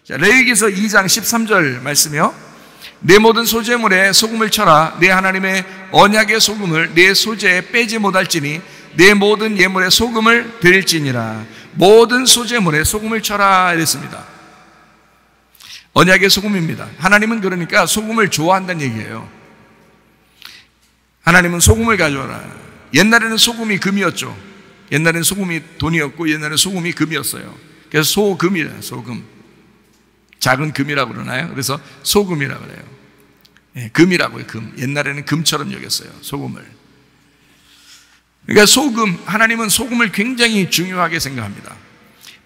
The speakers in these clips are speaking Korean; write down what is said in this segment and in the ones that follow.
자, 레위기서 2장 13절 말씀이요. 내 모든 소재물에 소금을 쳐라. 내 하나님의 언약의 소금을 내 소재에 빼지 못할지니 내 모든 예물에 소금을 드릴지니라. 모든 소재물에 소금을 쳐라 이랬습니다. 언약의 소금입니다. 하나님은 그러니까 소금을 좋아한다는 얘기예요. 하나님은 소금을 가져와라. 옛날에는 소금이 금이었죠. 옛날에는 소금이 돈이었고 옛날에는 소금이 금이었어요. 그래서 소금이래요. 소금. 작은 금이라고 그러나요? 그래서 소금이라고 그래요. 예, 금이라고요. 금. 옛날에는 금처럼 여겼어요. 소금을. 그러니까 소금, 하나님은 소금을 굉장히 중요하게 생각합니다.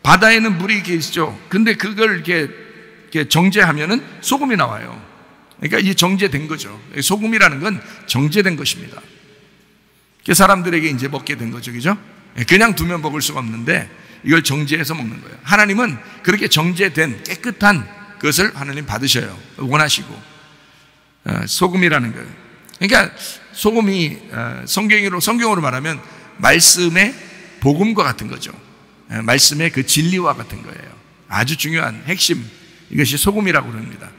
바다에는 물이 계시죠. 근데 그걸 이렇게 정제하면은 소금이 나와요. 그러니까 이 정제된 거죠. 소금이라는 건 정제된 것입니다. 사람들에게 이제 먹게 된 거죠. 그죠? 그냥 두면 먹을 수가 없는데 이걸 정제해서 먹는 거예요. 하나님은 그렇게 정제된 깨끗한 것을 하나님 받으셔요. 원하시고. 소금이라는 거예요. 그러니까 소금이 성경으로 말하면 말씀의 복음과 같은 거죠. 말씀의 그 진리와 같은 거예요. 아주 중요한 핵심, 이것이 소금이라고 그럽니다.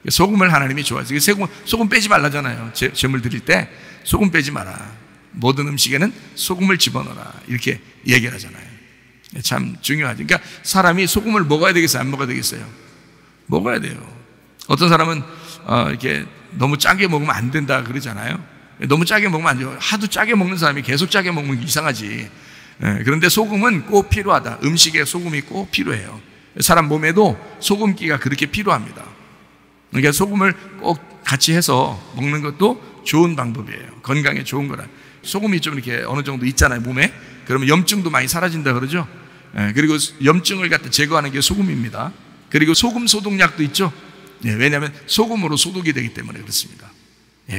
소금을 하나님이 좋아하세요. 소금 빼지 말라잖아요. 제물 드릴 때 소금 빼지 마라. 모든 음식에는 소금을 집어넣어라. 이렇게 얘기를 하잖아요. 참 중요하죠. 그러니까 사람이 소금을 먹어야 되겠어요? 안 먹어야 되겠어요? 먹어야 돼요. 어떤 사람은 이렇게 너무 짜게 먹으면 안 된다 그러잖아요. 너무 짜게 먹으면 안 돼요. 하도 짜게 먹는 사람이 계속 짜게 먹으면 이상하지. 그런데 소금은 꼭 필요하다. 음식에 소금이 꼭 필요해요. 사람 몸에도 소금기가 그렇게 필요합니다. 그러니까 소금을 꼭 같이 해서 먹는 것도 좋은 방법이에요. 건강에 좋은 거라. 소금이 좀 이렇게 어느 정도 있잖아요, 몸에. 그러면 염증도 많이 사라진다 그러죠. 그리고 염증을 갖다 제거하는 게 소금입니다. 그리고 소금 소독약도 있죠. 왜냐하면 소금으로 소독이 되기 때문에 그렇습니다.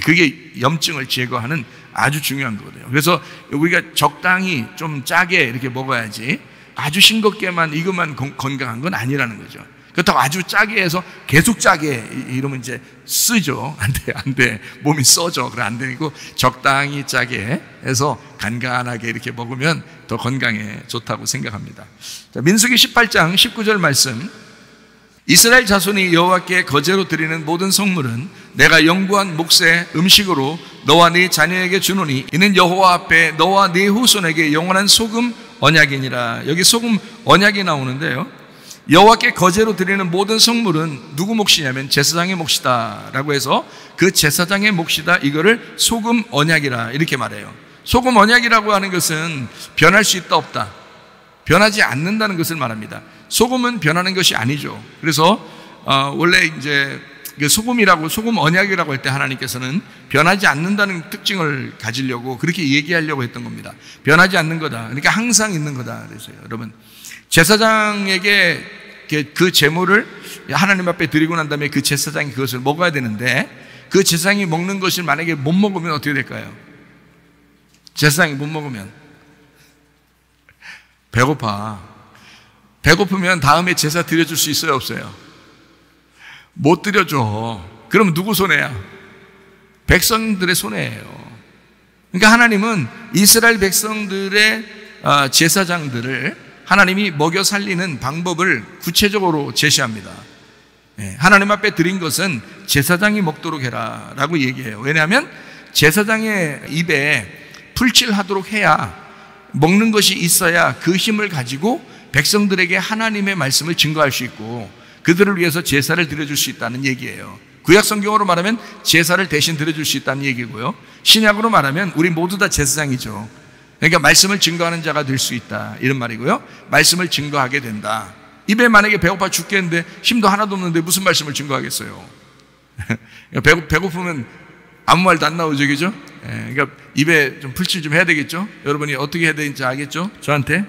그게 염증을 제거하는 아주 중요한 거거든요. 그래서 우리가 적당히 좀 짜게 이렇게 먹어야지 아주 싱겁게만 이것만 건강한 건 아니라는 거죠. 그렇다고 아주 짜게 해서 계속 짜게 이러면 이제 쓰죠. 안 돼. 몸이 써져. 그래 안 되고 적당히 짜게 해서 간간하게 이렇게 먹으면 더 건강에 좋다고 생각합니다. 자, 민수기 18장 19절 말씀. 이스라엘 자손이 여호와께 거제로 드리는 모든 성물은 내가 영구한 몫의 음식으로 너와 네 자녀에게 주노니 이는 여호와 앞에 너와 네 후손에게 영원한 소금 언약이니라. 여기 소금 언약이 나오는데요. 여호와께 거제로 드리는 모든 성물은 누구 몫이냐면 제사장의 몫이다 라고 해서 그 제사장의 몫이다, 이거를 소금 언약이라 이렇게 말해요. 소금 언약이라고 하는 것은 변할 수 있다 없다, 변하지 않는다는 것을 말합니다. 소금은 변하는 것이 아니죠. 그래서 원래 이제 소금이라고, 소금 언약이라고 할 때 하나님께서는 변하지 않는다는 특징을 가지려고 그렇게 얘기하려고 했던 겁니다. 변하지 않는 거다. 그러니까 항상 있는 거다. 그래서요. 여러분, 제사장에게 그 제물을 하나님 앞에 드리고 난 다음에 그 제사장이 그것을 먹어야 되는데 그 제사장이 먹는 것을 만약에 못 먹으면 어떻게 될까요? 제사장이 못 먹으면 배고프면 다음에 제사 드려줄 수 있어요, 없어요? 못 드려줘. 그러면 누구 손해야? 백성들의 손해예요. 그러니까 하나님은 이스라엘 백성들의 제사장들을 하나님이 먹여 살리는 방법을 구체적으로 제시합니다. 하나님 앞에 드린 것은 제사장이 먹도록 해라 라고 얘기해요. 왜냐하면 제사장의 입에 풀칠하도록 해야, 먹는 것이 있어야 그 힘을 가지고 백성들에게 하나님의 말씀을 증거할 수 있고 그들을 위해서 제사를 드려줄 수 있다는 얘기예요. 구약 성경으로 말하면 제사를 대신 드려줄 수 있다는 얘기고요, 신약으로 말하면 우리 모두 다 제사장이죠. 그러니까 말씀을 증거하는 자가 될 수 있다 이런 말이고요. 말씀을 증거하게 된다. 입에 만약에 배고파 죽겠는데 힘도 하나도 없는데 무슨 말씀을 증거하겠어요? 배고프면 아무 말도 안 나오죠, 그죠? 그러니까 입에 좀 풀칠 좀 해야 되겠죠? 여러분이 어떻게 해야 되는지 알겠죠? 저한테?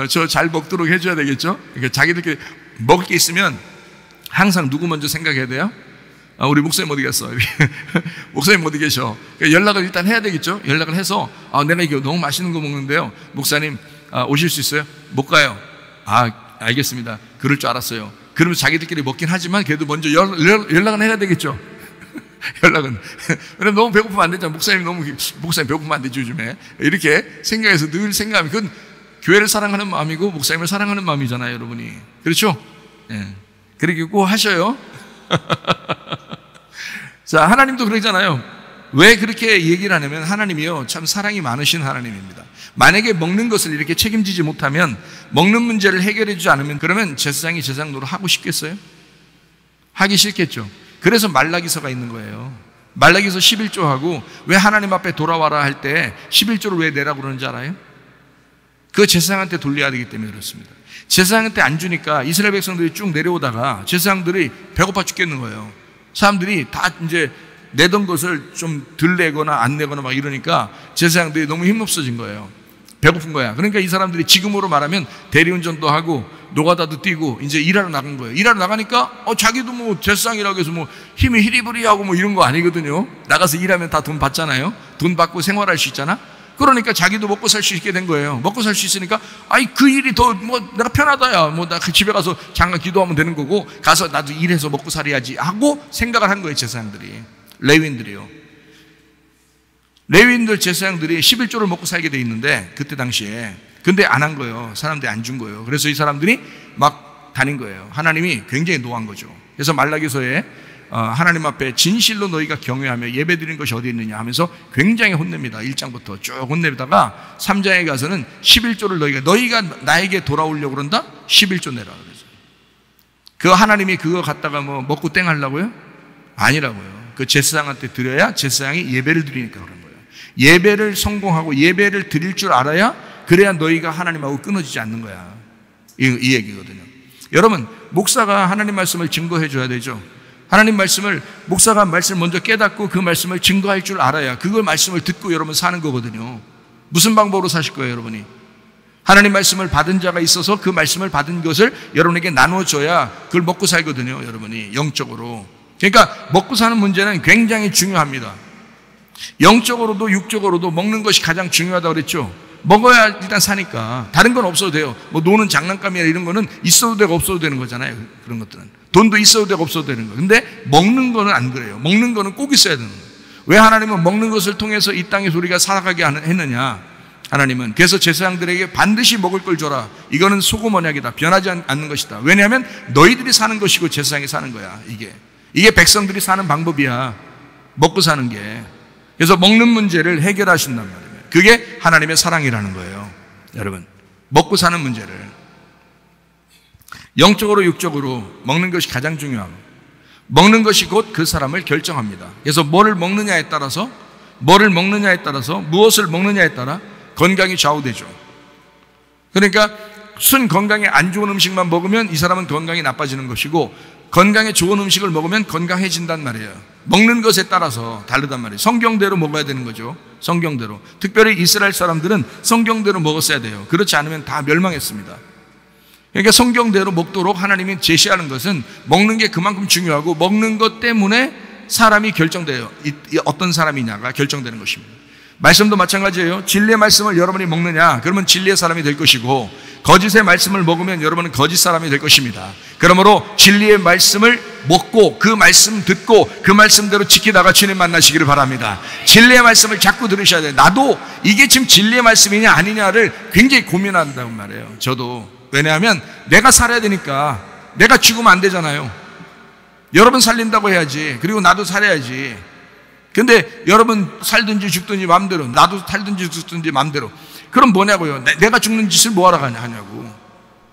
저 잘 먹도록 해줘야 되겠죠? 그러니까 자기들끼리 먹을 게 있으면 항상 누구 먼저 생각해야 돼요? 우리 목사님 어디 갔어? 목사님 어디 계셔? 그러니까 연락을 일단 해야 되겠죠? 연락을 해서 내가 이거 너무 맛있는 거 먹는데요, 목사님 오실 수 있어요? 못 가요. 알겠습니다. 그럴 줄 알았어요. 그러면 자기들끼리 먹긴 하지만 그래도 먼저 연락은 해야 되겠죠? 연락은. 왜냐면 너무 배고프면 안 되잖아. 목사님 배고프면 안 되죠, 요즘에. 이렇게 생각해서 늘 생각하면 그건 교회를 사랑하는 마음이고 목사님을 사랑하는 마음이잖아요, 여러분이. 그렇죠? 예. 그렇게 꼭 하셔요. 자, 하나님도 그러잖아요. 왜 그렇게 얘기를 하냐면 하나님이요, 참 사랑이 많으신 하나님입니다. 만약에 먹는 것을 이렇게 책임지지 못하면, 먹는 문제를 해결해 주지 않으면, 그러면 제사장이 제사장 노릇 하고 싶겠어요? 하기 싫겠죠. 그래서 말라기서가 있는 거예요. 말라기서 11조하고 왜 하나님 앞에 돌아와라 할 때 11조를 왜 내라고 그러는지 알아요? 그 제사장한테 돌려야 되기 때문에 그렇습니다. 제사장한테 안 주니까 이스라엘 백성들이 쭉 내려오다가 제사장들이 배고파 죽겠는 거예요. 사람들이 다 이제 내던 것을 좀 덜 내거나 안 내거나 막 이러니까 제사장들이 너무 힘없어진 거예요. 배고픈 거야. 그러니까 이 사람들이 지금으로 말하면 대리운전도 하고 노가다도 뛰고 이제 일하러 나간 거예요. 일하러 나가니까 자기도 뭐 제사장이라고 해서 뭐 힘이 히리부리하고 뭐 이런 거 아니거든요. 나가서 일하면 다 돈 받잖아요. 돈 받고 생활할 수 있잖아. 그러니까 자기도 먹고 살 수 있게 된 거예요. 먹고 살 수 있으니까 그 일이 더 뭐 내가 편하다야. 뭐 나 그 집에 가서 잠깐 기도하면 되는 거고 가서 나도 일해서 먹고 살아야지 하고 생각을 한 거예요. 제사장들이. 레위인들이요. 레위인들 제사장들이 11조를 먹고 살게 돼 있는데 그때 당시에 근데 안 한 거예요. 사람들이 안 준 거예요. 그래서 이 사람들이 막 다닌 거예요. 하나님이 굉장히 노한 거죠. 그래서 말라기서에 하나님 앞에 진실로 너희가 경외하며 예배드리는 것이 어디 있느냐 하면서 굉장히 혼냅니다. 1장부터 쭉 혼내다가 3장에 가서는 11조를 너희가 나에게 돌아오려고 그런다? 11조 내라 그래서. 그 하나님이 그거 갖다가 뭐 먹고 땡 하려고요? 아니라고요. 그 제사장한테 드려야 제사장이 예배를 드리니까 그런 거예요. 예배를 성공하고 예배를 드릴 줄 알아야 그래야 너희가 하나님하고 끊어지지 않는 거야. 이 얘기거든요. 여러분, 목사가 하나님 말씀을 증거해 줘야 되죠. 하나님 말씀을, 목사가 말씀을 먼저 깨닫고 그 말씀을 증거할 줄 알아야 그걸 말씀을 듣고 여러분 사는 거거든요. 무슨 방법으로 사실 거예요, 여러분이? 하나님 말씀을 받은 자가 있어서 그 말씀을 받은 것을 여러분에게 나눠줘야 그걸 먹고 살거든요, 여러분이. 영적으로. 그러니까 먹고 사는 문제는 굉장히 중요합니다. 영적으로도 육적으로도 먹는 것이 가장 중요하다고 그랬죠. 먹어야 일단 사니까. 다른 건 없어도 돼요. 뭐 노는 장난감이나 이런 거는 있어도 되고 없어도 되는 거잖아요. 그런 것들은. 돈도 있어도 되고 없어도 되는 거. 근데 먹는 거는 안 그래요. 먹는 거는 꼭 있어야 되는 거예요. 왜 하나님은 먹는 것을 통해서 이 땅에서 우리가 살아가게 했느냐? 하나님은 그래서 제사장들에게 반드시 먹을 걸 줘라. 이거는 소금 언약이다. 변하지 않는 것이다. 왜냐하면 너희들이 사는 것이고 제사장이 사는 거야. 이게 백성들이 사는 방법이야. 먹고 사는 게. 그래서 먹는 문제를 해결하신단 말이에요. 그게 하나님의 사랑이라는 거예요. 여러분, 먹고 사는 문제를 영적으로 육적으로 먹는 것이 가장 중요하고 먹는 것이 곧 그 사람을 결정합니다. 그래서 무엇을 먹느냐에 따라서 무엇을 먹느냐에 따라 건강이 좌우되죠. 그러니까 순 건강에 안 좋은 음식만 먹으면 이 사람은 건강이 나빠지는 것이고 건강에 좋은 음식을 먹으면 건강해진단 말이에요. 먹는 것에 따라서 다르단 말이에요. 성경대로 먹어야 되는 거죠. 성경대로. 특별히 이스라엘 사람들은 성경대로 먹었어야 돼요. 그렇지 않으면 다 멸망했습니다. 그러니까 성경대로 먹도록 하나님이 제시하는 것은 먹는 게 그만큼 중요하고 먹는 것 때문에 사람이 결정돼요. 어떤 사람이냐가 결정되는 것입니다. 말씀도 마찬가지예요. 진리의 말씀을 여러분이 먹느냐, 그러면 진리의 사람이 될 것이고 거짓의 말씀을 먹으면 여러분은 거짓 사람이 될 것입니다. 그러므로 진리의 말씀을 먹고 그 말씀 듣고 그 말씀대로 지키다가 주님 만나시기를 바랍니다. 진리의 말씀을 자꾸 들으셔야 돼요. 나도 이게 지금 진리의 말씀이냐 아니냐를 굉장히 고민한단 말이에요. 저도. 왜냐하면 내가 살아야 되니까. 내가 죽으면 안 되잖아요. 여러분 살린다고 해야지. 그리고 나도 살아야지. 근데 여러분 살든지 죽든지 마음대로, 나도 살든지 죽든지 마음대로. 그럼 뭐냐고요? 내가 죽는 짓을 뭐하러 하냐고.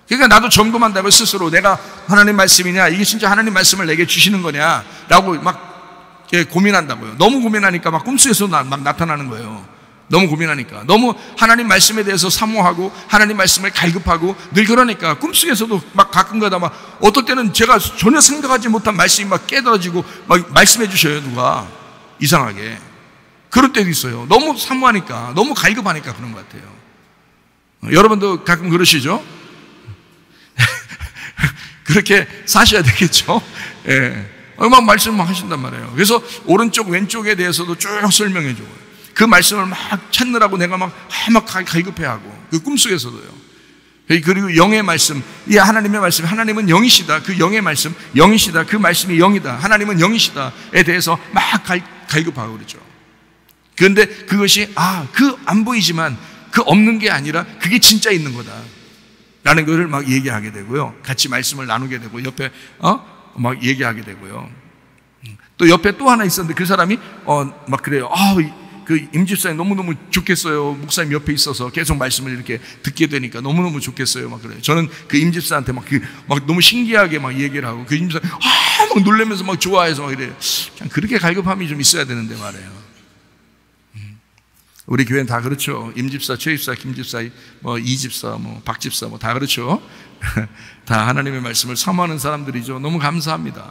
그러니까 나도 점검한다고요. 스스로 내가 하나님 말씀이냐, 이게 진짜 하나님 말씀을 내게 주시는 거냐 라고 막 고민한다고요. 너무 고민하니까 막 꿈속에서 막 나타나는 거예요. 너무 고민하니까. 너무 하나님 말씀에 대해서 사모하고 하나님 말씀을 갈급하고 늘 그러니까 꿈속에서도 막 가끔가다 막 어떨 때는 제가 전혀 생각하지 못한 말씀이 막 깨달아지고 막 말씀해 주셔요. 누가 이상하게. 그럴 때도 있어요. 너무 사모하니까, 너무 갈급하니까 그런 것 같아요. 여러분도 가끔 그러시죠? 그렇게 사셔야 되겠죠? 예. 막 말씀을 하신단 말이에요. 그래서 오른쪽 왼쪽에 대해서도 쭉 설명해 줘요. 그 말씀을 막 찾느라고 내가 막 갈급해하고 그 꿈속에서도요. 그리고 영의 말씀, 이 하나님의 말씀, 하나님은 영이시다. 그 영의 말씀, 영이시다. 그 말씀이 영이다. 하나님은 영이시다에 대해서 막 갈급하고 그러죠. 그런데 그것이 그 안 보이지만 그 없는 게 아니라 그게 진짜 있는 거다 라는 것을 막 얘기하게 되고요. 같이 말씀을 나누게 되고 옆에 막 얘기하게 되고요. 또 옆에 또 하나 있었는데 그 사람이 막 그래요. 그 임집사님 너무너무 좋겠어요. 목사님 옆에 있어서 계속 말씀을 이렇게 듣게 되니까 너무너무 좋겠어요. 막 그래요. 저는 그 임집사한테 막 너무 신기하게 막 얘기를 하고 그 임집사 막 놀라면서 막 좋아해서 막 이래요. 그냥 그렇게 갈급함이 좀 있어야 되는데 말이에요. 우리 교회는 다 그렇죠. 임집사, 최집사, 김집사, 뭐 이집사, 뭐 박집사, 뭐 다 그렇죠. 다 하나님의 말씀을 사모하는 사람들이죠. 너무 감사합니다.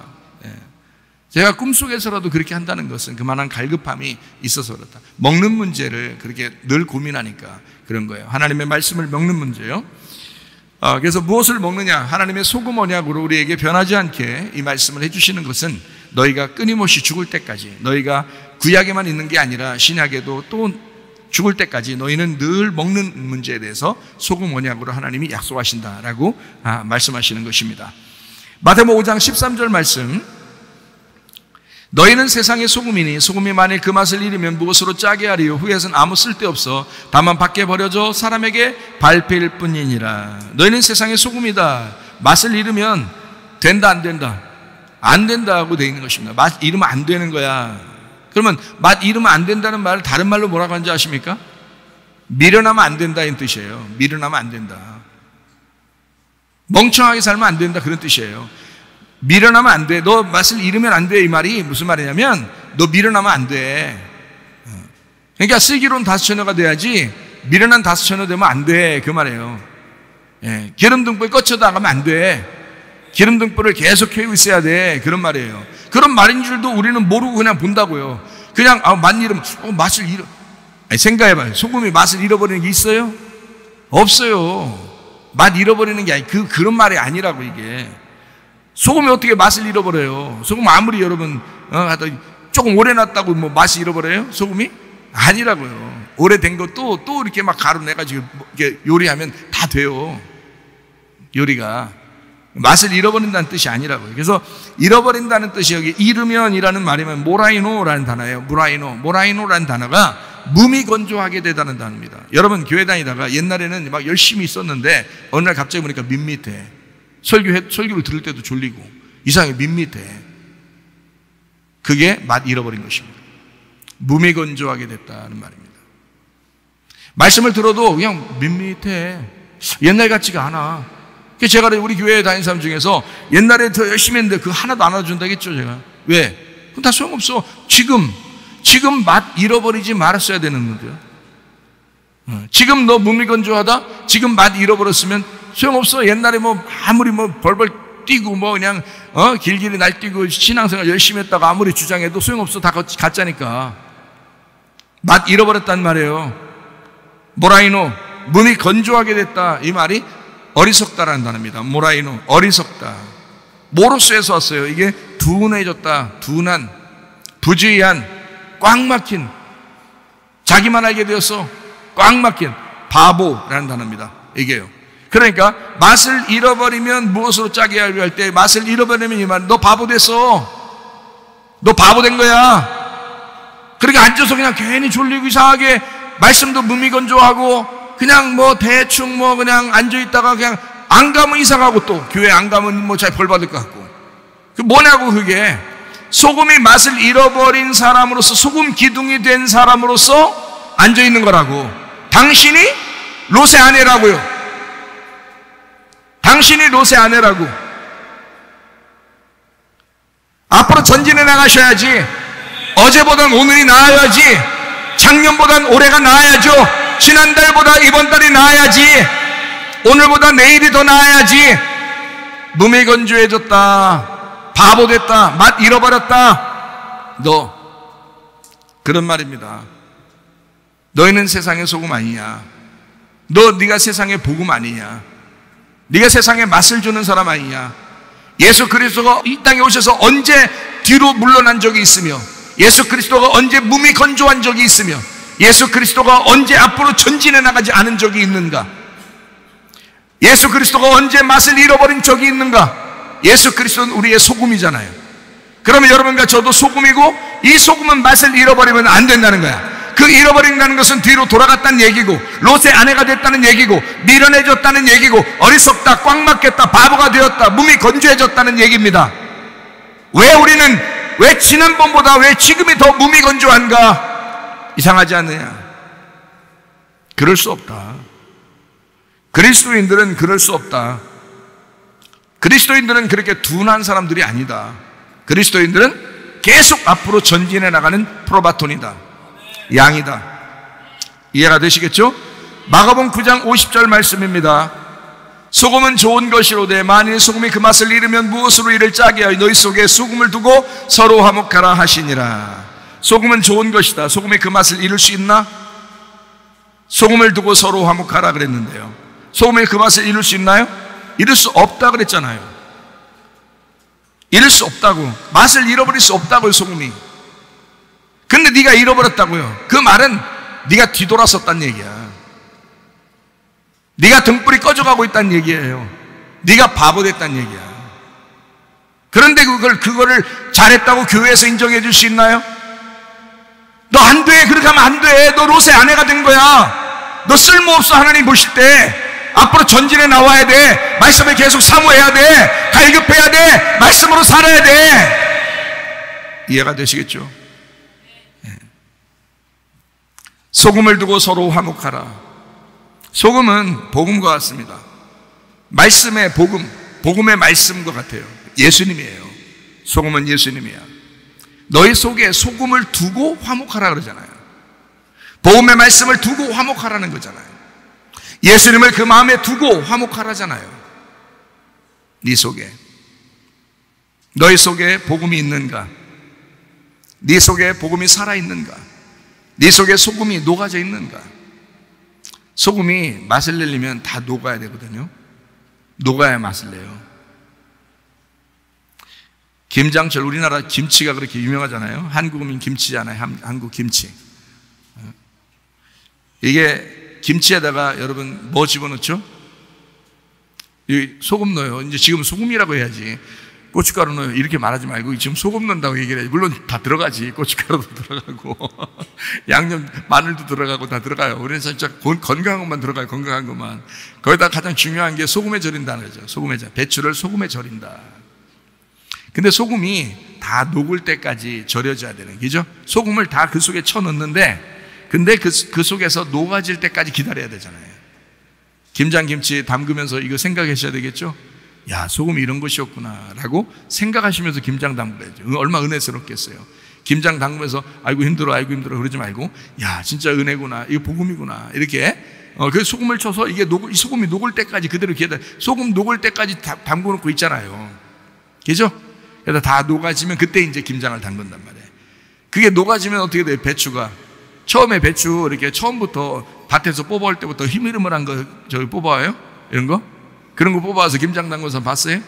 제가 꿈속에서라도 그렇게 한다는 것은 그만한 갈급함이 있어서 그렇다. 먹는 문제를 그렇게 늘 고민하니까 그런 거예요. 하나님의 말씀을 먹는 문제요. 그래서 무엇을 먹느냐? 하나님의 소금 언약으로 우리에게 변하지 않게 이 말씀을 해주시는 것은 너희가 끊임없이 죽을 때까지, 너희가 구약에만 있는 게 아니라 신약에도 또 죽을 때까지 너희는 늘 먹는 문제에 대해서 소금 언약으로 하나님이 약속하신다라고 말씀하시는 것입니다. 마태복음 5장 13절 말씀, 너희는 세상의 소금이니 소금이 만일 그 맛을 잃으면 무엇으로 짜게 하리요? 후에서는 아무 쓸데없어 다만 밖에 버려져 사람에게 밟힐 뿐이니라. 너희는 세상의 소금이다. 맛을 잃으면 된다 안 된다? 안 된다고 되어 있는 것입니다. 맛 잃으면 안 되는 거야. 그러면 맛 잃으면 안 된다는 말을 다른 말로 뭐라고 하는지 아십니까? 미련하면 안 된다는 뜻이에요. 미련하면 안 된다. 멍청하게 살면 안 된다 그런 뜻이에요. 미련하면 안 돼. 너 맛을 잃으면 안 돼. 이 말이 무슨 말이냐면 너 미련하면 안 돼. 그러니까 슬기로운 다섯처녀가 돼야지 미련한 다섯처녀 되면 안 돼. 그 말이에요. 기름등불 꺼쳐나가면 안 돼. 기름등불을 계속 켜고 있어야 돼. 그런 말이에요. 그런 말인 줄도 우리는 모르고 그냥 본다고요. 그냥 맛 잃으면 맛을 잃어. 생각해봐요. 소금이 맛을 잃어버리는 게 있어요? 없어요. 맛 잃어버리는 게 그런 말이 아니라고 이게. 소금이 어떻게 맛을 잃어버려요? 소금 아무리 여러분 조금 오래 놨다고 뭐 맛이 잃어버려요? 소금이? 아니라고요. 오래된 것도 또 이렇게 막 가루 내가지고 이렇게 요리하면 다 돼요. 요리가 맛을 잃어버린다는 뜻이 아니라고요. 그래서 잃어버린다는 뜻이 여기 잃으면이라는 말이면 모라이노라는 단어예요. 모라이노라는 단어가 몸이 건조하게 되다는 단어입니다. 여러분 교회 다니다가 옛날에는 막 열심히 있었는데 어느 날 갑자기 보니까 밋밋해. 설교를 들을 때도 졸리고 이상하게 밋밋해. 그게 맛 잃어버린 것입니다. 몸이 건조하게 됐다는 말입니다. 말씀을 들어도 그냥 밋밋해. 옛날 같지가 않아. 제가 우리 교회에 다니는 사람 중에서 옛날에 더 열심히 했는데 그거 하나도 안 알아준다겠죠 제가. 왜? 그건 다 소용없어. 지금 맛 잃어버리지 말았어야 되는 건데요. 지금 너 몸이 건조하다? 지금 맛 잃어버렸으면 소용없어. 옛날에 뭐 아무리 뭐 벌벌 뛰고 뭐 그냥 길길이 날뛰고 신앙생활 열심히 했다가 아무리 주장해도 소용없어. 다 가짜니까. 맛 잃어버렸단 말이에요. 모라이노, 몸이 건조하게 됐다. 이 말이 어리석다라는 단어입니다. 모라이노, 어리석다. 모로스에서 왔어요. 이게 둔해졌다. 둔한, 부주의한, 꽉 막힌, 자기만 알게 되었어. 꽉 막힌 바보라는 단어입니다. 이게요. 그러니까 맛을 잃어버리면 무엇으로 짜게 하려 할 때 맛을 잃어버리면 이 말, 너 바보 됐어. 너 바보 된 거야. 그러니까 앉아서 그냥 괜히 졸리고 이상하게 말씀도 무미건조하고 그냥 뭐 대충 뭐 그냥 앉아있다가 그냥 안 가면 이사 가고 또 교회 안 가면 뭐 잘 벌 받을 것 같고. 그 뭐냐고 그게. 소금이 맛을 잃어버린 사람으로서 소금 기둥이 된 사람으로서 앉아있는 거라고. 당신이 롯의 아내라고요. 당신이 롯의 아내라고. 앞으로 전진해 나가셔야지. 어제보단 오늘이 나아야지. 작년보단 올해가 나아야죠. 지난달보다 이번 달이 나아야지. 오늘보다 내일이 더 나아야지. 몸이 건조해졌다. 바보 됐다. 맛 잃어버렸다. 너 그런 말입니다. 너희는 세상의 소금 아니냐. 네가 세상의 복음 아니냐. 네가 세상에 맛을 주는 사람 아니냐. 예수 그리스도가 이 땅에 오셔서 언제 뒤로 물러난 적이 있으며, 예수 그리스도가 언제 몸이 건조한 적이 있으며, 예수 그리스도가 언제 앞으로 전진해 나가지 않은 적이 있는가? 예수 그리스도가 언제 맛을 잃어버린 적이 있는가? 예수 그리스도는 우리의 소금이잖아요. 그러면 여러분과 저도 소금이고, 이 소금은 맛을 잃어버리면 안 된다는 거야. 그 잃어버린다는 것은 뒤로 돌아갔다는 얘기고, 롯의 아내가 됐다는 얘기고, 미련해졌다는 얘기고, 어리석다, 꽉 막혔다, 바보가 되었다, 몸이 건조해졌다는 얘기입니다. 왜 지난번보다 왜 지금이 더 몸이 건조한가? 이상하지 않느냐? 그럴 수 없다. 그리스도인들은 그럴 수 없다. 그리스도인들은 그렇게 둔한 사람들이 아니다. 그리스도인들은 계속 앞으로 전진해 나가는 프로바톤이다. 양이다. 이해가 되시겠죠? 마가복음 9장 50절 말씀입니다. 소금은 좋은 것이로되 만일 소금이 그 맛을 잃으면 무엇으로 이를 짜게 하여 너희 속에 소금을 두고 서로 화목하라 하시니라. 소금은 좋은 것이다. 소금이 그 맛을 잃을 수 있나? 소금을 두고 서로 화목하라 그랬는데요, 소금이 그 맛을 잃을 수 있나요? 잃을 수 없다 그랬잖아요. 잃을 수 없다고, 맛을 잃어버릴 수 없다고요, 소금이. 근데 네가 잃어버렸다고요. 그 말은 네가 뒤돌아섰다는 얘기야. 네가 등불이 꺼져가고 있다는 얘기예요. 네가 바보 됐다는 얘기야. 그런데 그거를 잘했다고 교회에서 인정해 줄 수 있나요? 너 안 돼, 그렇게 하면 안 돼. 너 롯의 아내가 된 거야. 너 쓸모없어. 하나님 보실 때 앞으로 전진해 나와야 돼. 말씀을 계속 사모해야 돼. 갈급해야 돼. 말씀으로 살아야 돼. 이해가 되시겠죠? 소금을 두고 서로 화목하라. 소금은 복음과 같습니다. 말씀의 복음, 복음의 말씀과 같아요. 예수님이에요. 소금은 예수님이야. 너희 속에 소금을 두고 화목하라 그러잖아요. 복음의 말씀을 두고 화목하라는 거잖아요. 예수님을 그 마음에 두고 화목하라잖아요. 네 속에, 너희 속에 복음이 있는가? 네 속에 복음이 살아있는가? 네 속에 소금이 녹아져 있는가? 소금이 맛을 내려면 다 녹아야 되거든요. 녹아야 맛을 내요. 김장철, 우리나라 김치가 그렇게 유명하잖아요. 한국은 김치잖아요. 한국 김치. 이게 김치에다가 여러분 뭐 집어넣죠? 소금 넣어요. 이제 지금 소금이라고 해야지. 고춧가루 넣어요. 이렇게 말하지 말고 지금 소금 넣는다고 얘기를 해야지. 물론 다 들어가지. 고춧가루도 들어가고 양념, 마늘도 들어가고 다 들어가요. 우리는 진짜 건강한 것만 들어가요. 건강한 것만. 거기다 가장 중요한 게 소금에 절인다는 거죠. 소금에 절인다. 배추를 소금에 절인다. 근데 소금이 다 녹을 때까지 절여져야 되는 거죠. 소금을 다 그 속에 쳐넣는데, 근데 그 속에서 녹아질 때까지 기다려야 되잖아요. 김장김치 담그면서 이거 생각하셔야 되겠죠? 야, 소금이 이런 것이었구나 라고 생각하시면서 김장 담그야죠. 얼마나 은혜스럽겠어요. 김장 담그면서 아이고 힘들어 그러지 말고, 야, 진짜 은혜구나, 이거 복음이구나, 이렇게 그 소금을 쳐서 이게 이 소금이 녹을 때까지 그대로 기다려. 소금 녹을 때까지 담궈 놓고 있잖아요. 그죠? 그래서 다 녹아지면 그때 이제 김장을 담근단 말이에요. 그게 녹아지면 어떻게 돼요? 배추가 처음에 배추 이렇게 처음부터 밭에서 뽑아올 때부터 희미르물한 거 저기 뽑아와요? 이런 거? 그런 거 뽑아와서 김장 담궈서 봤어요?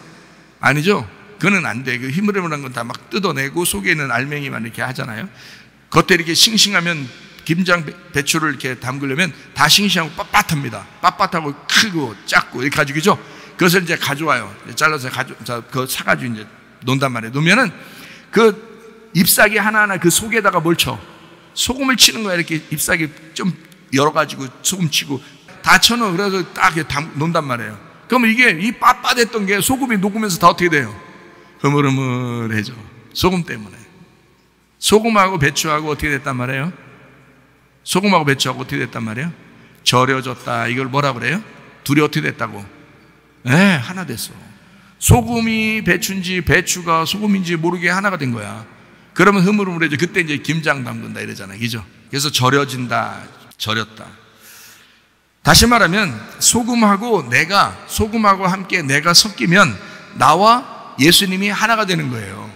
아니죠? 그거는 안 돼. 그 희미르물한 건 다 막 뜯어내고 속에 있는 알맹이만 이렇게 하잖아요. 겉에 이렇게 싱싱하면 김장 배추를 이렇게 담그려면 다 싱싱하고 빳빳합니다. 빳빳하고 크고 작고 이렇게 가지고죠. 그것을 이제 가져와요. 잘라서 그거 사가지고 이제 놓는단 말이에요. 놓으면은 그 잎사귀 하나하나 그 속에다가 뭘 쳐? 소금을 치는 거야. 이렇게 잎사귀 좀 열어가지고 소금 치고 다 쳐넣어. 그래서 딱 이렇게 놓는단 말이에요. 그러면 이게 이 빳빳했던 게 소금이 녹으면서 다 어떻게 돼요? 흐물흐물해져. 소금 때문에. 소금하고 배추하고 어떻게 됐단 말이에요? 소금하고 배추하고 어떻게 됐단 말이에요? 절여졌다. 이걸 뭐라 그래요? 둘이 어떻게 됐다고? 네, 하나 됐어. 소금이 배추인지 배추가 소금인지 모르게 하나가 된 거야. 그러면 흐물흐물해져. 그때 이제 김장 담근다 이러잖아요. 그죠? 그래서 절여진다, 절였다. 다시 말하면 소금하고 함께 내가 섞이면 나와 예수님이 하나가 되는 거예요.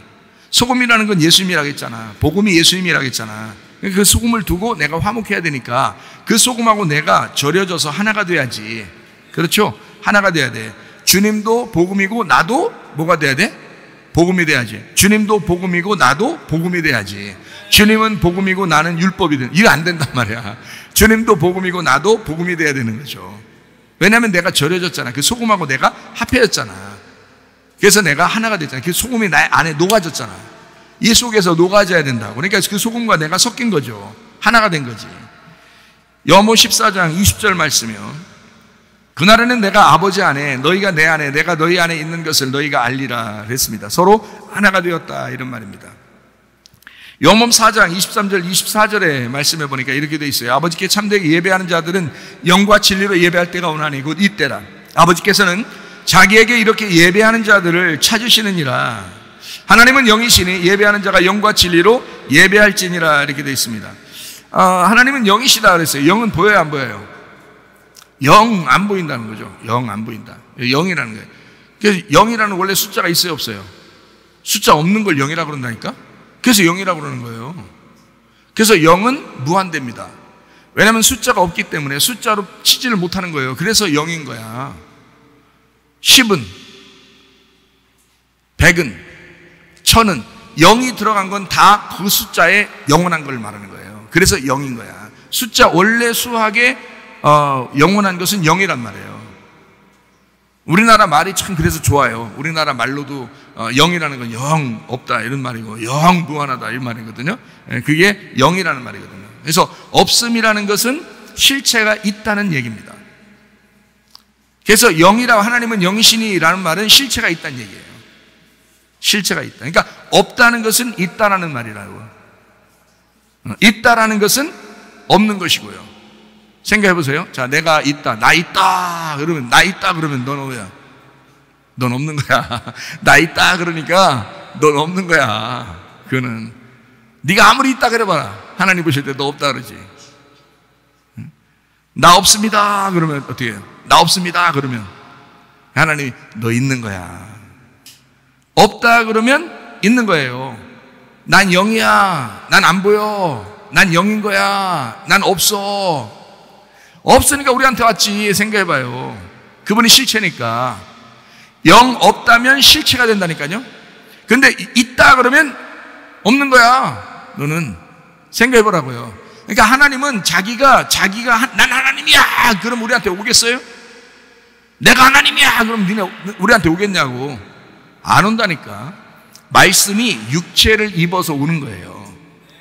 소금이라는 건 예수님이라고 했잖아. 복음이 예수님이라고 했잖아. 그 소금을 두고 내가 화목해야 되니까 그 소금하고 내가 절여져서 하나가 돼야지. 그렇죠? 하나가 돼야 돼. 주님도 복음이고 나도 뭐가 돼야 돼? 복음이 돼야지. 주님도 복음이고 나도 복음이 돼야지. 주님은 복음이고 나는 율법이 돼. 이거 안 된단 말이야. 주님도 복음이고 나도 복음이 돼야 되는 거죠. 왜냐하면 내가 절여졌잖아. 그 소금하고 내가 합해졌잖아. 그래서 내가 하나가 됐잖아. 그 소금이 나 안에 녹아졌잖아. 이 속에서 녹아져야 된다고. 그러니까 그 소금과 내가 섞인 거죠. 하나가 된 거지. 여모 14장 20절 말씀이요. 그날에는 내가 아버지 안에, 너희가 내 안에, 내가 너희 안에 있는 것을 너희가 알리라 그랬습니다. 서로 하나가 되었다, 이런 말입니다. 요한복음 4장 23절 24절에 말씀해 보니까 이렇게 되어 있어요. 아버지께 참되게 예배하는 자들은 영과 진리로 예배할 때가 오나니 곧 이때라. 아버지께서는 자기에게 이렇게 예배하는 자들을 찾으시느니라. 하나님은 영이시니 예배하는 자가 영과 진리로 예배할지니라, 이렇게 되어 있습니다. 하나님은 영이시다 그랬어요. 영은 보여요, 안 보여요? 영 안 보인다는 거죠. 영 안 보인다. 영이라는 거예요. 그래서 영이라는 원래 숫자가 있어요, 없어요? 숫자 없는 걸 영이라고 그런다니까? 그래서 영이라고 그러는 거예요. 그래서 영은 무한대입니다. 왜냐하면 숫자가 없기 때문에 숫자로 치지를 못하는 거예요. 그래서 영인 거야. 10은, 100은, 1000은, 0이 들어간 건 다 그 숫자에 영원한 걸 말하는 거예요. 그래서 영인 거야. 숫자 원래 수학에 영원한 것은 영이란 말이에요. 우리나라 말이 참 그래서 좋아요. 우리나라 말로도 영이라는 건 영 없다 이런 말이고, 영 무한하다 이런 말이거든요. 그게 영이라는 말이거든요. 그래서 없음이라는 것은 실체가 있다는 얘기입니다. 그래서 영이라고, 하나님은 영이시니라는 말은 실체가 있다는 얘기예요. 실체가 있다. 그러니까 없다는 것은 있다라는 말이라고. 있다라는 것은 없는 것이고요. 생각해 보세요. 자, 내가 있다, 나 있다 그러면, 나 있다 그러면 넌 뭐야? 넌 없는 거야. 나 있다 그러니까 넌 없는 거야. 그거는 네가 아무리 있다 그래봐라, 하나님 보실 때 너 없다 그러지. 나 없습니다 그러면 어떻게 해요? 나 없습니다 그러면 하나님이 너 있는 거야. 없다 그러면 있는 거예요. 난 영이야, 난 안 보여, 난 영인 거야, 난 없어. 없으니까 우리한테 왔지. 생각해봐요. 그분이 실체니까. 영 없다면 실체가 된다니까요. 근데 있다 그러면 없는 거야. 너는 생각해보라고요. 그러니까 하나님은 자기가 난 하나님이야 그럼 우리한테 오겠어요? 내가 하나님이야 그럼 니네 우리한테 오겠냐고. 안 온다니까. 말씀이 육체를 입어서 오는 거예요.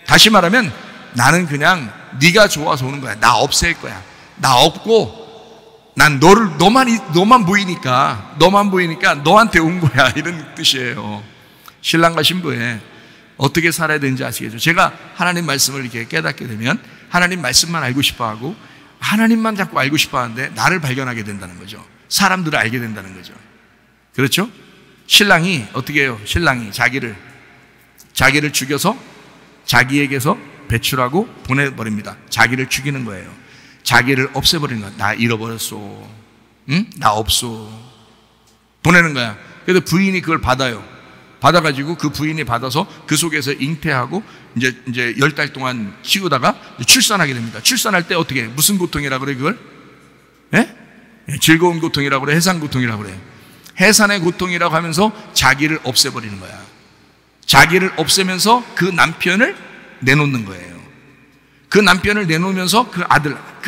다시 말하면 나는 그냥 네가 좋아서 오는 거야. 나 없앨 거야. 나 없고 난 너만 보이니까 너한테 온 거야, 이런 뜻이에요. 신랑과 신부에 어떻게 살아야 되는지 아시겠죠? 제가 하나님 말씀을 이렇게 깨닫게 되면 하나님 말씀만 알고 싶어 하고 하나님만 자꾸 알고 싶어 하는데 나를 발견하게 된다는 거죠. 사람들을 알게 된다는 거죠. 그렇죠? 신랑이 어떻게 해요? 신랑이 자기를 죽여서 자기에게서 배출하고 보내버립니다. 자기를 죽이는 거예요. 자기를 없애버리는 거야. 나 잃어버렸어. 응? 나 없어. 보내는 거야. 그래서 부인이 그걸 받아요. 받아가지고 그 부인이 받아서 그 속에서 잉태하고 이제 10달 동안 키우다가 출산하게 됩니다. 출산할 때 어떻게 해? 무슨 고통이라고 그래, 그걸? 예? 즐거운 고통이라고 그래? 해산 고통이라고 그래? 해산의 고통이라고 하면서 자기를 없애버리는 거야. 자기를 없애면서 그 남편을 내놓는 거예요. 그 남편을 내놓으면서 그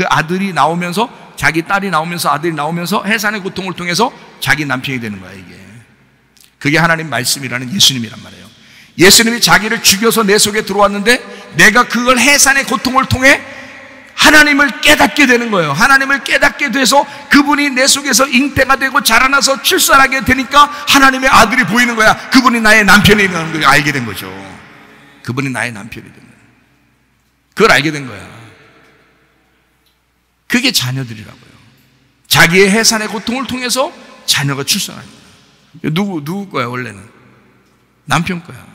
아들이 나오면서, 자기 딸이 나오면서, 아들이 나오면서 해산의 고통을 통해서 자기 남편이 되는 거야, 이게. 그게 하나님 말씀이라는 예수님이란 말이에요. 예수님이 자기를 죽여서 내 속에 들어왔는데 내가 그걸 해산의 고통을 통해 하나님을 깨닫게 되는 거예요. 하나님을 깨닫게 돼서 그분이 내 속에서 잉태가 되고 자라나서 출산하게 되니까 하나님의 아들이 보이는 거야. 그분이 나의 남편이라는 걸 알게 된 거죠. 그분이 나의 남편이 된 거예요. 그걸 알게 된 거야. 그게 자녀들이라고요. 자기의 해산의 고통을 통해서 자녀가 출산합니다. 누구 거야 원래는? 남편 거야.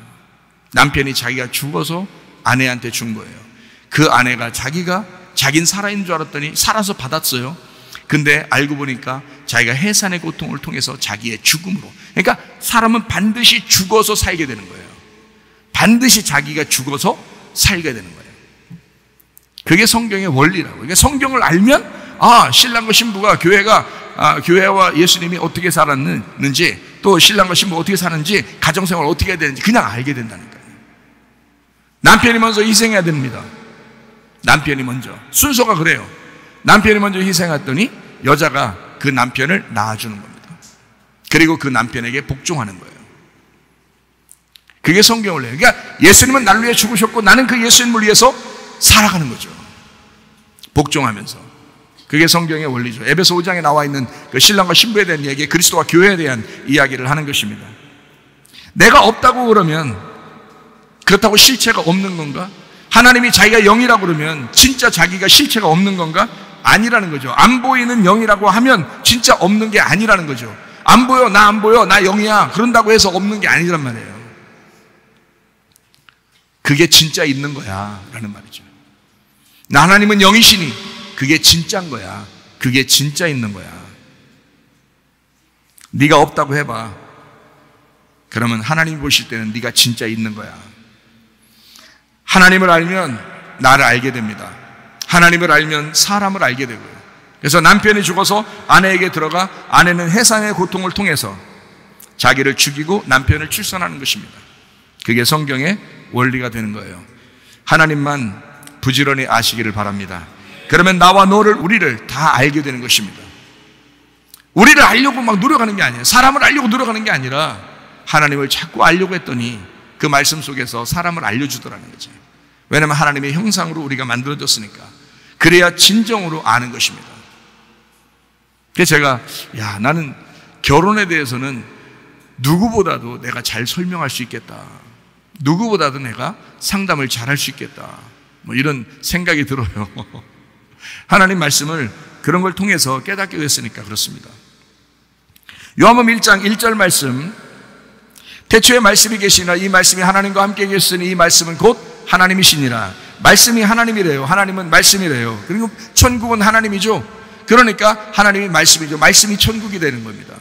남편이 자기가 죽어서 아내한테 준 거예요. 그 아내가 자긴 살아있는 줄 알았더니 살아서 받았어요. 근데 알고 보니까 자기가 해산의 고통을 통해서 자기의 죽음으로, 그러니까 사람은 반드시 죽어서 살게 되는 거예요. 반드시 자기가 죽어서 살게 되는 거예요. 그게 성경의 원리라고. 그러니까 성경을 알면 신랑과 신부가 교회와 예수님이 어떻게 살았는지, 또 신랑과 신부가 어떻게 사는지, 가정생활을 어떻게 해야 되는지 그냥 알게 된다니까요. 남편이 먼저 희생해야 됩니다. 남편이 먼저. 순서가 그래요. 남편이 먼저 희생했더니 여자가 그 남편을 낳아주는 겁니다. 그리고 그 남편에게 복종하는 거예요. 그게 성경을 해요. 그러니까 예수님은 나를 위해 죽으셨고 나는 그 예수님을 위해서 살아가는 거죠. 복종하면서. 그게 성경의 원리죠. 에베소 5장에 나와 있는 그 신랑과 신부에 대한 이야기, 그리스도와 교회에 대한 이야기를 하는 것입니다. 내가 없다고 그러면 그렇다고 실체가 없는 건가? 하나님이 자기가 영이라고 그러면 진짜 자기가 실체가 없는 건가? 아니라는 거죠. 안 보이는 영이라고 하면 진짜 없는 게 아니라는 거죠. 안 보여, 나 안 보여, 나 영이야, 그런다고 해서 없는 게 아니란 말이에요. 그게 진짜 있는 거야 라는 말이죠. 나 하나님은 영이시니 그게 진짜인 거야. 그게 진짜 있는 거야. 네가 없다고 해봐. 그러면 하나님이 보실 때는 네가 진짜 있는 거야. 하나님을 알면 나를 알게 됩니다. 하나님을 알면 사람을 알게 되고요. 그래서 남편이 죽어서 아내에게 들어가 아내는 해산의 고통을 통해서 자기를 죽이고 남편을 출산하는 것입니다. 그게 성경의 원리가 되는 거예요. 하나님만 부지런히 아시기를 바랍니다. 그러면 나와 너를, 우리를 다 알게 되는 것입니다. 우리를 알려고 막 노력하는 게 아니에요. 사람을 알려고 노력하는 게 아니라 하나님을 자꾸 알려고 했더니 그 말씀 속에서 사람을 알려주더라는 거죠. 왜냐하면 하나님의 형상으로 우리가 만들어졌으니까. 그래야 진정으로 아는 것입니다. 그래서 제가 나는 결혼에 대해서는 누구보다도 내가 잘 설명할 수 있겠다. 누구보다도 내가 상담을 잘할 수 있겠다. 뭐 이런 생각이 들어요. 하나님 말씀을 그런 걸 통해서 깨닫게 됐으니까 그렇습니다. 요한복음 1장 1절 말씀, 태초에 말씀이 계시니라 이 말씀이 하나님과 함께 계셨으니 이 말씀은 곧 하나님이시니라. 말씀이 하나님이래요. 하나님은 말씀이래요. 그리고 천국은 하나님이죠. 그러니까 하나님이 말씀이죠. 말씀이 천국이 되는 겁니다.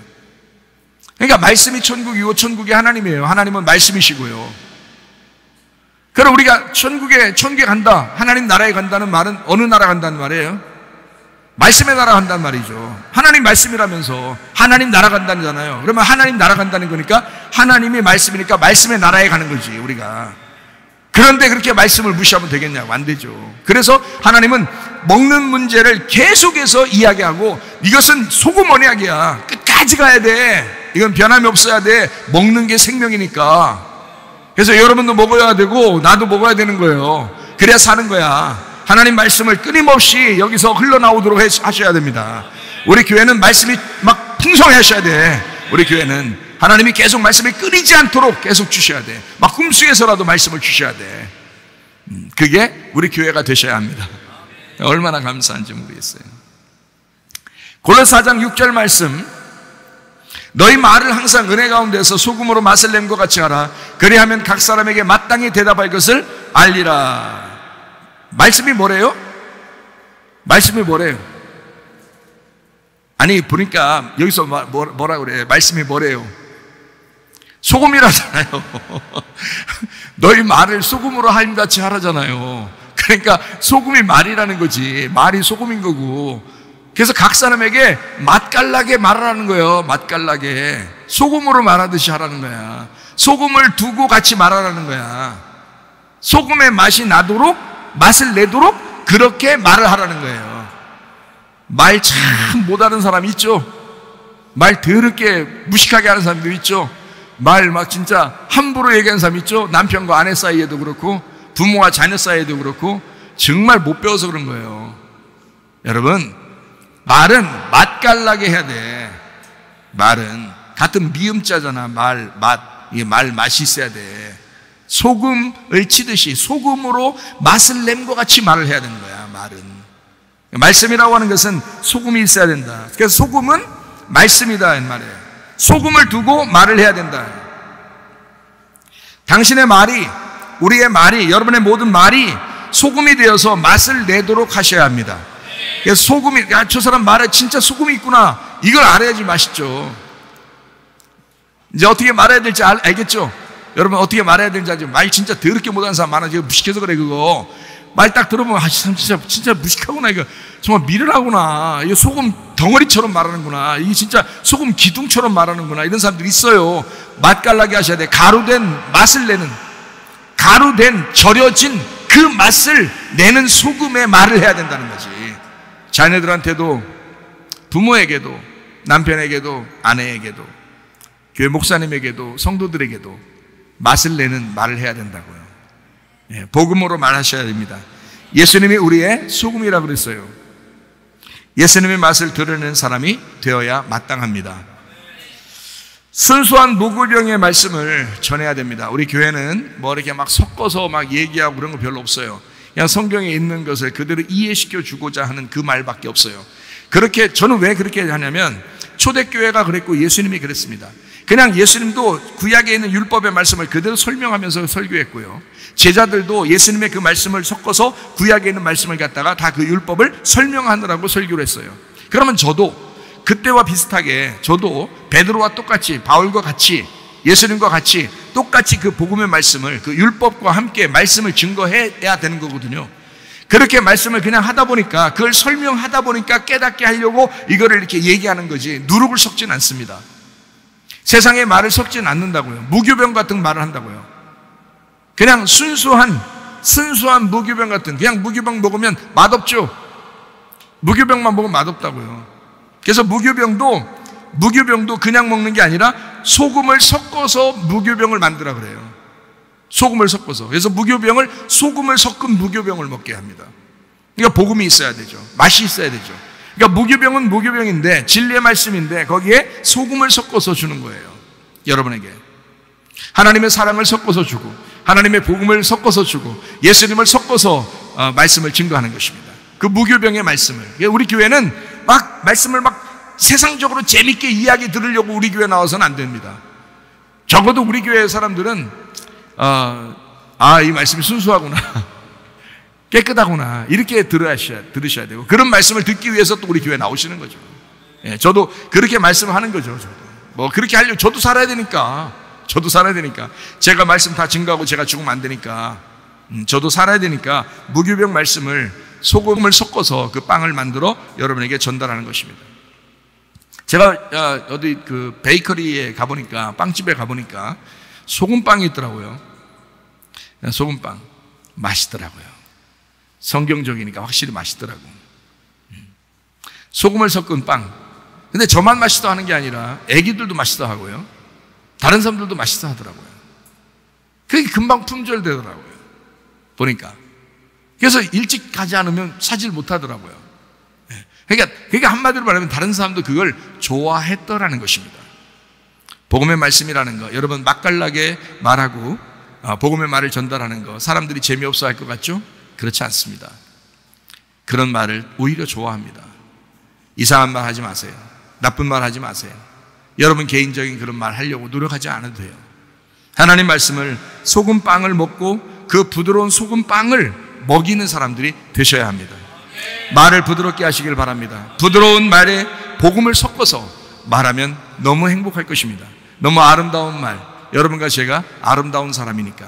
그러니까 말씀이 천국이고 천국이 하나님이에요. 하나님은 말씀이시고요. 그럼 우리가 천국에 간다, 하나님 나라에 간다는 말은 어느 나라 간다는 말이에요? 말씀의 나라 간다는 말이죠. 하나님 말씀이라면서 하나님 나라 간다잖아요. 그러면 하나님 나라 간다는 거니까 하나님이 말씀이니까 말씀의 나라에 가는 거지 우리가. 그런데 그렇게 말씀을 무시하면 되겠냐고. 안 되죠. 그래서 하나님은 먹는 문제를 계속해서 이야기하고 이것은 소금 언약이야. 끝까지 가야 돼. 이건 변함이 없어야 돼. 먹는 게 생명이니까. 그래서 여러분도 먹어야 되고 나도 먹어야 되는 거예요. 그래야 사는 거야. 하나님 말씀을 끊임없이 여기서 흘러나오도록 하셔야 됩니다. 우리 교회는 말씀이 막 풍성하셔야 돼. 우리 교회는 하나님이 계속 말씀이 끊이지 않도록 계속 주셔야 돼. 막 꿈속에서라도 말씀을 주셔야 돼. 그게 우리 교회가 되셔야 합니다. 얼마나 감사한지 모르겠어요. 골로새 4장 6절 말씀, 너희 말을 항상 은혜 가운데서 소금으로 맛을 낸 것 같이 하라. 그리하면 각 사람에게 마땅히 대답할 것을 알리라. 말씀이 뭐래요? 말씀이 뭐래요? 아니 보니까 여기서 뭐라 그래? 말씀이 뭐래요? 소금이라잖아요. 너희 말을 소금으로 하임같이 하라잖아요. 그러니까 소금이 말이라는 거지. 말이 소금인 거고. 그래서 각 사람에게 맛깔나게 말하라는 거예요. 맛깔나게. 소금으로 말하듯이 하라는 거야. 소금을 두고 같이 말하라는 거야. 소금의 맛이 나도록, 맛을 내도록 그렇게 말을 하라는 거예요. 말 참 못하는 사람 있죠? 말 더럽게 무식하게 하는 사람도 있죠? 말 막 진짜 함부로 얘기하는 사람 있죠? 남편과 아내 사이에도 그렇고 부모와 자녀 사이에도 그렇고 정말 못 배워서 그런 거예요. 여러분, 말은 맛깔나게 해야 돼. 말은 같은 미음자잖아. 이게 말 맛이 있어야 돼. 소금을 치듯이 소금으로 맛을 낸 것 같이 말을 해야 되는 거야. 말은 말씀이라고 하는 것은 소금이 있어야 된다. 그래서 소금은 말씀이다 이 말이에요. 소금을 두고 말을 해야 된다. 당신의 말이, 우리의 말이, 여러분의 모든 말이 소금이 되어서 맛을 내도록 하셔야 합니다. 그래서 소금이, 저 사람 말에 진짜 소금이 있구나, 이걸 알아야지 맛있죠. 이제 어떻게 말해야 될지 알겠죠? 여러분 어떻게 말해야 되는지 알죠? 말 진짜 더럽게 못하는 사람 많아. 지금 무식해서 그래. 그거 말 딱 들어보면 진짜 무식하구나. 이거 정말 미련하구나. 이거 소금 덩어리처럼 말하는구나. 이게 진짜 소금 기둥처럼 말하는구나. 이런 사람들이 있어요. 맛깔나게 하셔야 돼. 가루된 맛을 내는, 가루된 절여진 그 맛을 내는 소금의 말을 해야 된다는 거지. 자녀들한테도, 부모에게도, 남편에게도, 아내에게도, 교회 목사님에게도, 성도들에게도 맛을 내는 말을 해야 된다고요. 복음으로 말하셔야 됩니다. 예수님이 우리의 소금이라고 그랬어요. 예수님의 맛을 드러내는 사람이 되어야 마땅합니다. 순수한 무구병의 말씀을 전해야 됩니다. 우리 교회는 뭐 이렇게 막 섞어서 막 얘기하고 그런 거 별로 없어요. 그냥 성경에 있는 것을 그대로 이해시켜 주고자 하는 그 말밖에 없어요. 그렇게, 저는 왜 그렇게 하냐면 초대교회가 그랬고 예수님이 그랬습니다. 그냥 예수님도 구약에 있는 율법의 말씀을 그대로 설명하면서 설교했고요. 제자들도 예수님의 그 말씀을 섞어서 구약에 있는 말씀을 갖다가 다 그 율법을 설명하느라고 설교를 했어요. 그러면 저도 그때와 비슷하게 저도 베드로와 똑같이, 바울과 같이, 예수님과 같이 똑같이 그 복음의 말씀을, 그 율법과 함께 말씀을 증거해야 되는 거거든요. 그렇게 말씀을 그냥 하다 보니까, 그걸 설명하다 보니까 깨닫게 하려고 이거를 이렇게 얘기하는 거지 누룩을 섞진 않습니다. 세상의 말을 섞진 않는다고요. 무교병 같은 말을 한다고요. 그냥 순수한 무교병 같은, 그냥 무교병 먹으면 맛없죠. 무교병만 먹으면 맛없다고요. 그래서 무교병도 그냥 먹는 게 아니라 소금을 섞어서 무교병을 만들라 그래요. 소금을 섞어서. 그래서 소금을 섞은 무교병을 먹게 합니다. 그러니까 복음이 있어야 되죠. 맛이 있어야 되죠. 그러니까 무교병은 무교병인데, 진리의 말씀인데 거기에 소금을 섞어서 주는 거예요. 여러분에게 하나님의 사랑을 섞어서 주고, 하나님의 복음을 섞어서 주고, 예수님을 섞어서 말씀을 증거하는 것입니다. 그 무교병의 말씀을. 우리 교회는 말씀을 세상적으로 재밌게 이야기 들으려고 우리 교회 나와서는 안 됩니다. 적어도 우리 교회 사람들은 이 말씀이 순수하구나, 깨끗하구나, 이렇게 들으셔야 되고, 그런 말씀을 듣기 위해서 또 우리 교회 나오시는 거죠. 예, 저도 그렇게 말씀하는 거죠. 저도 뭐 그렇게 하려고, 저도 살아야 되니까 제가 말씀 다 증거하고 제가 죽으면 안 되니까, 저도 살아야 되니까 무교병 말씀을, 소금을 섞어서 그 빵을 만들어 여러분에게 전달하는 것입니다. 제가 어디 그 베이커리에 가보니까, 빵집에 가보니까 소금빵이 있더라고요. 소금빵 맛있더라고요. 성경적이니까 확실히 맛있더라고. 소금을 섞은 빵. 근데 저만 맛있어 하는 게 아니라 애기들도 맛있어 하고요, 다른 사람들도 맛있어 하더라고요. 그게 금방 품절되더라고요, 보니까. 그래서 일찍 가지 않으면 사질 못하더라고요. 그러니까 한마디로 말하면 다른 사람도 그걸 좋아했더라는 것입니다. 복음의 말씀이라는 거, 여러분 맛깔나게 말하고 복음의 말을 전달하는 거, 사람들이 재미없어 할 것 같죠? 그렇지 않습니다. 그런 말을 오히려 좋아합니다. 이상한 말 하지 마세요. 나쁜 말 하지 마세요. 여러분 개인적인 그런 말 하려고 노력하지 않아도 돼요. 하나님 말씀을, 소금빵을 먹고 그 부드러운 소금빵을 먹이는 사람들이 되셔야 합니다. 말을 부드럽게 하시길 바랍니다. 부드러운 말에 복음을 섞어서 말하면 너무 행복할 것입니다. 너무 아름다운 말. 여러분과 제가 아름다운 사람이니까,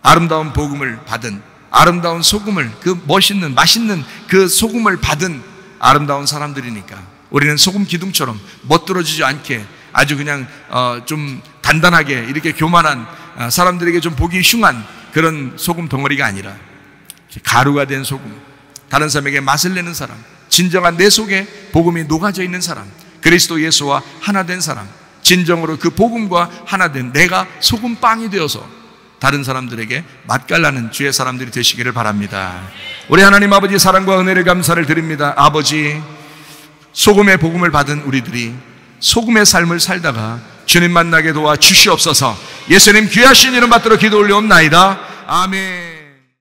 아름다운 복음을 받은, 아름다운 소금을, 그 멋있는 맛있는 그 소금을 받은 아름다운 사람들이니까, 우리는 소금 기둥처럼 멋들어지지 않게 아주 그냥 좀 단단하게 이렇게 교만한, 사람들에게 좀 보기 흉한 그런 소금 덩어리가 아니라 가루가 된 소금, 다른 사람에게 맛을 내는 사람, 진정한 내 속에 복음이 녹아져 있는 사람, 그리스도 예수와 하나 된 사람, 진정으로 그 복음과 하나 된 내가 소금빵이 되어서 다른 사람들에게 맛깔나는 주의 사람들이 되시기를 바랍니다. 우리 하나님 아버지 사랑과 은혜를 감사를 드립니다. 아버지, 소금의 복음을 받은 우리들이 소금의 삶을 살다가 주님 만나게 도와 주시옵소서. 예수님 귀하신 이름 받들어 기도 올려옵나이다. 아멘.